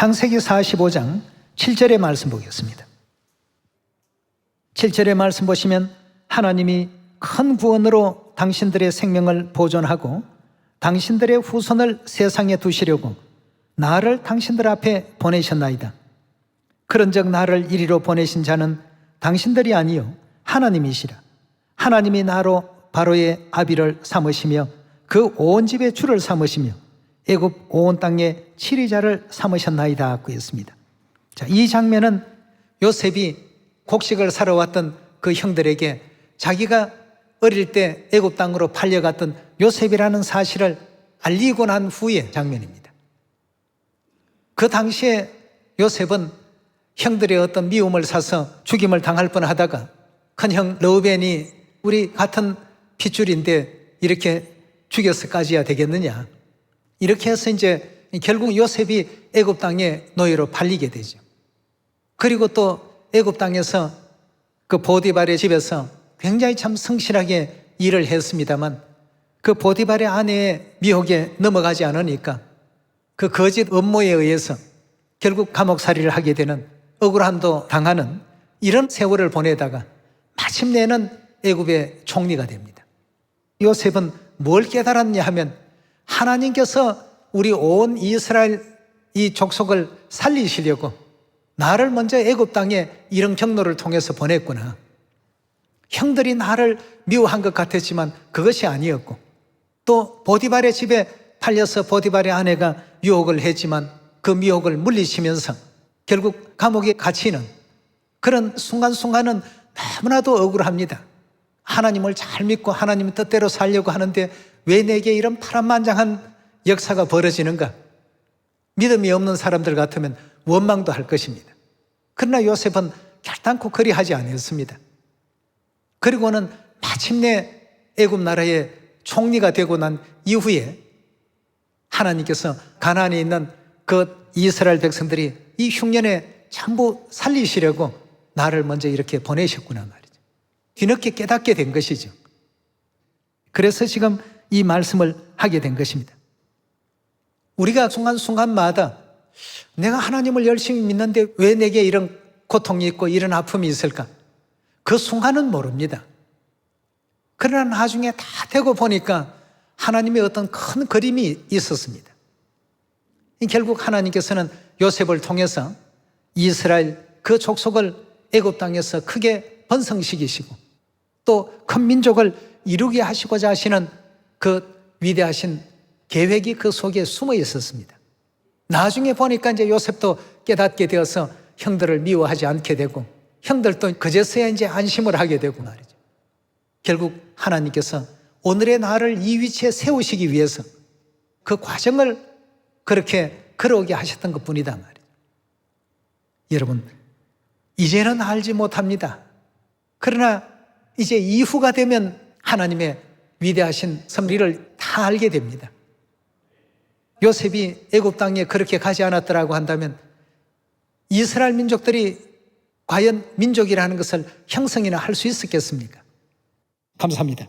창세기 45장 7절의 말씀 보겠습니다. 7절의 말씀 보시면 하나님이 큰 구원으로 당신들의 생명을 보존하고 당신들의 후손을 세상에 두시려고 나를 당신들 앞에 보내셨나이다. 그런즉 나를 이리로 보내신 자는 당신들이 아니요 하나님이시라. 하나님이 나로 바로의 아비를 삼으시며 그 온 집의 주를 삼으시며 애굽 온 땅의 치리자를 삼으셨나이다 고 했습니다. 자, 이 장면은 요셉이 곡식을 사러 왔던 그 형들에게 자기가 어릴 때 애굽 땅으로 팔려갔던 요셉이라는 사실을 알리고 난 후의 장면입니다. 그 당시에 요셉은 형들의 어떤 미움을 사서 죽임을 당할 뻔하다가 큰형 르우벤이 우리 같은 핏줄인데 이렇게 죽여서까지야 되겠느냐, 이렇게 해서 이제 결국 요셉이 애굽 땅의 노예로 팔리게 되죠. 그리고 또 애굽 땅에서 그 보디발의 집에서 굉장히 참 성실하게 일을 했습니다만 그 보디발의 아내의 미혹에 넘어가지 않으니까 그 거짓 음모에 의해서 결국 감옥살이를 하게 되는, 억울함도 당하는 이런 세월을 보내다가 마침내는 애굽의 총리가 됩니다. 요셉은 뭘 깨달았냐 하면 하나님께서 우리 온 이스라엘 이 족속을 살리시려고 나를 먼저 애굽 땅에 이런 경로를 통해서 보냈구나. 형들이 나를 미워한 것 같았지만 그것이 아니었고, 또 보디발의 집에 팔려서 보디발의 아내가 유혹을 했지만 그 미혹을 물리치면서 결국 감옥에 갇히는 그런 순간순간은 너무나도 억울합니다. 하나님을 잘 믿고 하나님의 뜻대로 살려고 하는데 왜 내게 이런 파란만장한 역사가 벌어지는가? 믿음이 없는 사람들 같으면 원망도 할 것입니다. 그러나 요셉은 결단코 그리하지 않았습니다. 그리고는 마침내 애굽 나라의 총리가 되고 난 이후에 하나님께서 가나안에 있는 그 이스라엘 백성들이 이 흉년에 전부 살리시려고 나를 먼저 이렇게 보내셨구나 말이죠. 뒤늦게 깨닫게 된 것이죠. 그래서 지금 이 말씀을 하게 된 것입니다. 우리가 순간순간마다 내가 하나님을 열심히 믿는데 왜 내게 이런 고통이 있고 이런 아픔이 있을까? 그 순간은 모릅니다. 그러나 나중에 다 되고 보니까 하나님의 어떤 큰 그림이 있었습니다. 결국 하나님께서는 요셉을 통해서 이스라엘 그 족속을 애굽 땅에서 크게 번성시키시고 또 큰 민족을 이루게 하시고자 하시는 그 위대하신 계획이 그 속에 숨어 있었습니다. 나중에 보니까 이제 요셉도 깨닫게 되어서 형들을 미워하지 않게 되고 형들도 그제서야 이제 안심을 하게 되고 말이죠. 결국 하나님께서 오늘의 나를 이 위치에 세우시기 위해서 그 과정을 그렇게 걸어오게 하셨던 것 뿐이다 말이죠. 여러분, 이제는 알지 못합니다. 그러나 이제 이후가 되면 하나님의 위대하신 섭리를 다 알게 됩니다. 요셉이 애굽 땅에 그렇게 가지 않았더라고 한다면 이스라엘 민족들이 과연 민족이라는 것을 형성이나 할 수 있었겠습니까? 감사합니다.